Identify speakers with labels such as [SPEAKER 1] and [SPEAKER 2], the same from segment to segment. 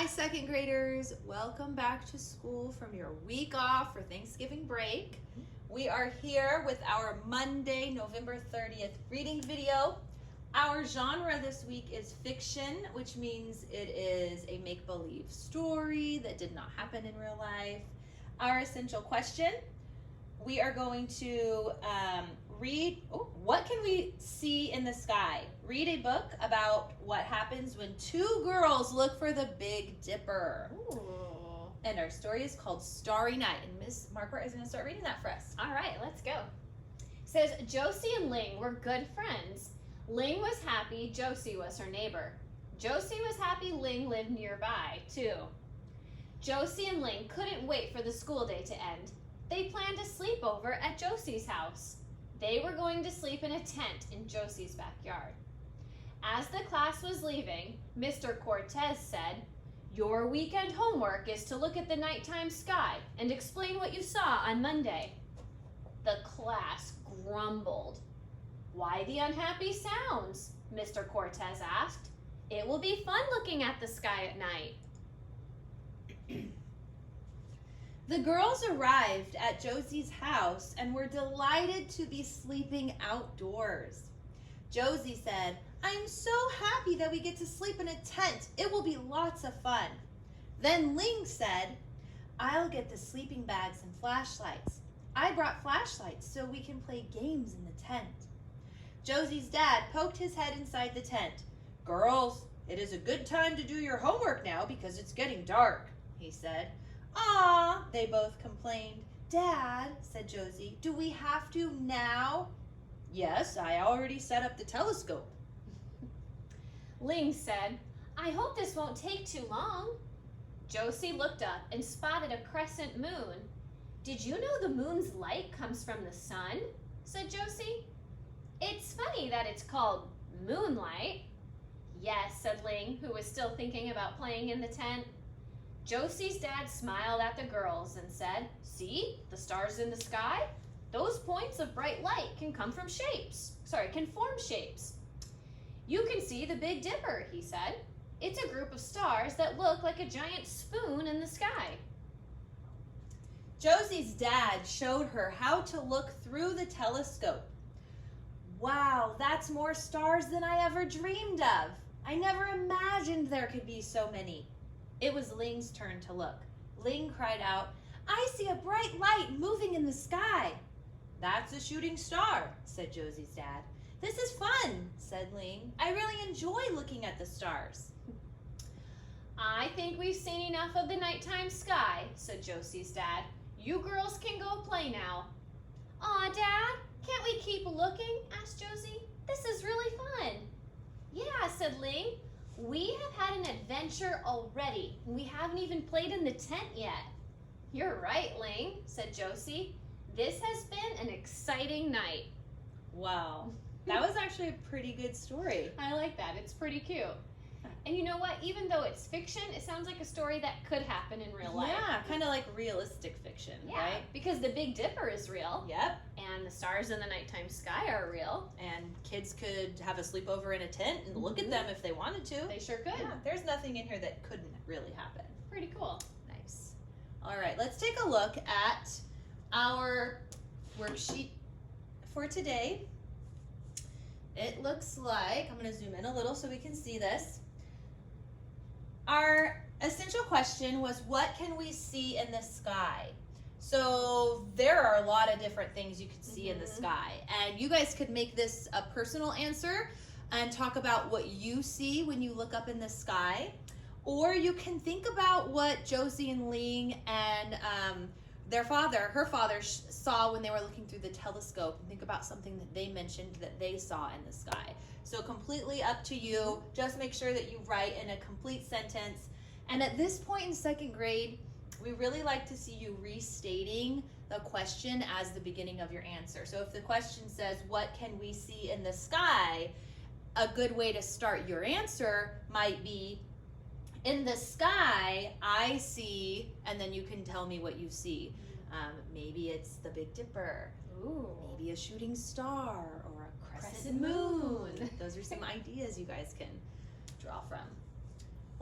[SPEAKER 1] Hi, second graders. Welcome back to school from your week off for Thanksgiving break. We are here with our Monday, November 30th reading video. Our genre this week is fiction, which means it is a make-believe story that did not happen in real life. Our essential question, we are going to read, what can we see in the sky? Read a book about what happens when two girls look for the Big Dipper.
[SPEAKER 2] Ooh.
[SPEAKER 1] And our story is called Starry Night. And Miss Margaret is going to start reading that for us.
[SPEAKER 2] All right, let's go. It says, Josie and Ling were good friends. Ling was happy Josie was her neighbor. Josie was happy Ling lived nearby, too. Josie and Ling couldn't wait for the school day to end. They planned to sleep over at Josie's house. They were going to sleep in a tent in Josie's backyard. As the class was leaving, Mr. Cortez said, "Your weekend homework is to look at the nighttime sky and explain what you saw on Monday." The class grumbled. "Why the unhappy sounds?" Mr. Cortez asked. "It will be fun looking at the sky at night."
[SPEAKER 1] The girls arrived at Josie's house and were delighted to be sleeping outdoors. Josie said, "I'm so happy that we get to sleep in a tent. It will be lots of fun." Then Ling said, "I'll get the sleeping bags and flashlights. I brought flashlights so we can play games in the tent." Josie's dad poked his head inside the tent. "Girls, it is a good time to do your homework now because it's getting dark," he said. "Aw," they both complained. "Dad," said Josie, "do we have to now?" "Yes, I already set up the telescope."
[SPEAKER 2] Ling said, "I hope this won't take too long." Josie looked up and spotted a crescent moon. "Did you know the moon's light comes from the sun?" said Josie. "It's funny that it's called moonlight." "Yes," said Ling, who was still thinking about playing in the tent. Josie's dad smiled at the girls and said, "See, the stars in the sky? Those points of bright light can form shapes. You can see the Big Dipper," he said. "It's a group of stars that look like a giant spoon in the sky."
[SPEAKER 1] Josie's dad showed her how to look through the telescope. "Wow, that's more stars than I ever dreamed of. I never imagined there could be so many." It was Ling's turn to look. Ling cried out, "I see a bright light moving in the sky." "That's a shooting star," said Josie's dad. "This is fun," said Ling. "I really enjoy looking at the stars."
[SPEAKER 2] "I think we've seen enough of the nighttime sky," said Josie's dad. "You girls can go play now." "Aw, Dad, can't we keep looking?" asked Josie. "This is really fun." "Yeah," said Ling. "We have had an adventure already. We haven't even played in the tent yet." "You're right, Ling," said Josie. "This has been an exciting night."
[SPEAKER 1] Wow, that was actually a pretty good story.
[SPEAKER 2] I like that. It's pretty cute. And you know what? Even though it's fiction, it sounds like a story that could happen in real life.
[SPEAKER 1] Yeah, kind of like realistic fiction, right?
[SPEAKER 2] Because the Big Dipper is real.
[SPEAKER 1] Yep.
[SPEAKER 2] And the stars in the nighttime sky are real.
[SPEAKER 1] And kids could have a sleepover in a tent and look at them if they wanted to.
[SPEAKER 2] They sure could.
[SPEAKER 1] Yeah, there's nothing in here that couldn't really happen.
[SPEAKER 2] Pretty cool.
[SPEAKER 1] Nice. All right, let's take a look at our worksheet for today. It looks like, I'm going to zoom in a little so we can see this. Our essential question was, what can we see in the sky? So there are a lot of different things you could see in the sky. And you guys could make this a personal answer and talk about what you see when you look up in the sky. Or you can think about what Josie and Ling and her father saw when they were looking through the telescope, and think about something that they mentioned that they saw in the sky. So completely up to you. Just make sure that you write in a complete sentence. And at this point in second grade, we really like to see you restating the question as the beginning of your answer. So if the question says, "What can we see in the sky?" a good way to start your answer might be, "In the sky, I see," and then you can tell me what you see. Maybe it's the Big Dipper.
[SPEAKER 2] Ooh.
[SPEAKER 1] Maybe a shooting star or a crescent
[SPEAKER 2] Crescent moon.
[SPEAKER 1] Those are some ideas you guys can draw from.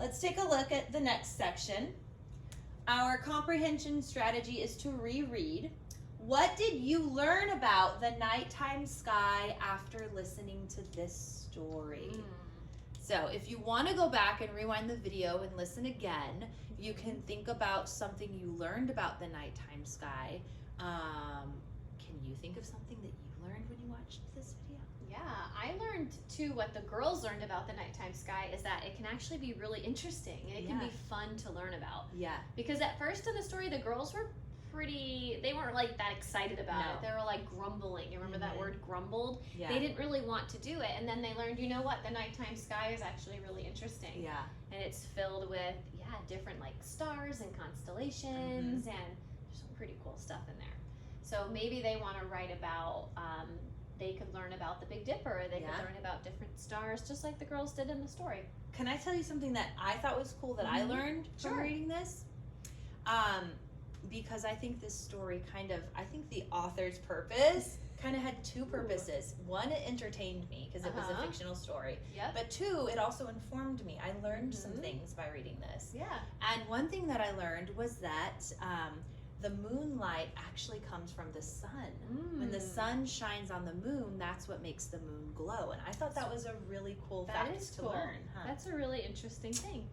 [SPEAKER 1] Let's take a look at the next section. Our comprehension strategy is to reread. What did you learn about the nighttime sky after listening to this story? So if you want to go back and rewind the video and listen again, you can think about something you learned about the nighttime sky. Can you think of something that you learned when you watched this video?
[SPEAKER 2] Yeah, I learned too what the girls learned about the nighttime sky is that it can actually be really interesting and it can be fun to learn about.
[SPEAKER 1] Yeah.
[SPEAKER 2] Because at first in the story, the girls were they weren't like that excited about it. They were like grumbling. You remember that word grumbled?
[SPEAKER 1] Yeah.
[SPEAKER 2] They didn't really want to do it. And then they learned, you know what, the nighttime sky is actually really interesting.
[SPEAKER 1] Yeah.
[SPEAKER 2] And it's filled with, different like stars and constellations and there's some pretty cool stuff in there. So maybe they want to write about, they could learn about the Big Dipper, or they could learn about different stars, just like the girls did in the story.
[SPEAKER 1] Can I tell you something that I thought was cool that I learned from reading this? Because I think this story I think the author's purpose kind of had two purposes. One, it entertained me because it was a fictional story.
[SPEAKER 2] Yep.
[SPEAKER 1] But two, it also informed me. I learned some things by reading this.
[SPEAKER 2] Yeah.
[SPEAKER 1] And one thing that I learned was that the moonlight actually comes from the sun. When the sun shines on the moon, that's what makes the moon glow. And I thought that was a really cool fact to learn. Huh?
[SPEAKER 2] That's a really interesting thing.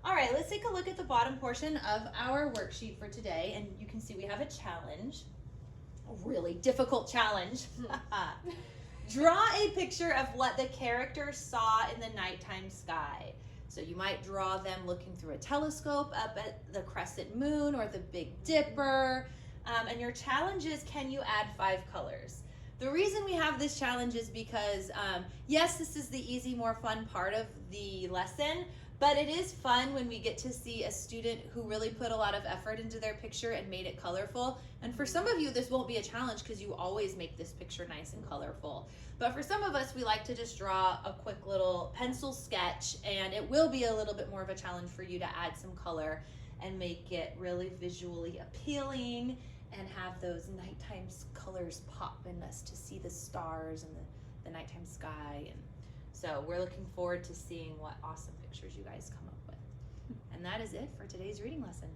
[SPEAKER 1] All right, let's take a look at the bottom portion of our worksheet for today. And you can see we have a challenge, a really difficult challenge. Draw a picture of what the characters saw in the nighttime sky. So you might draw them looking through a telescope up at the crescent moon or the Big Dipper. And your challenge is, can you add 5 colors? The reason we have this challenge is because, yes, this is the easy, more fun part of the lesson, but it is fun when we get to see a student who really put a lot of effort into their picture and made it colorful. And for some of you, this won't be a challenge because you always make this picture nice and colorful. But for some of us, we like to just draw a quick little pencil sketch, and it will be a little bit more of a challenge for you to add some color and make it really visually appealing and have those nighttime colors pop in us to see the stars and the nighttime sky. And so we're looking forward to seeing what awesome pictures you guys come up with. And that is it for today's reading lesson.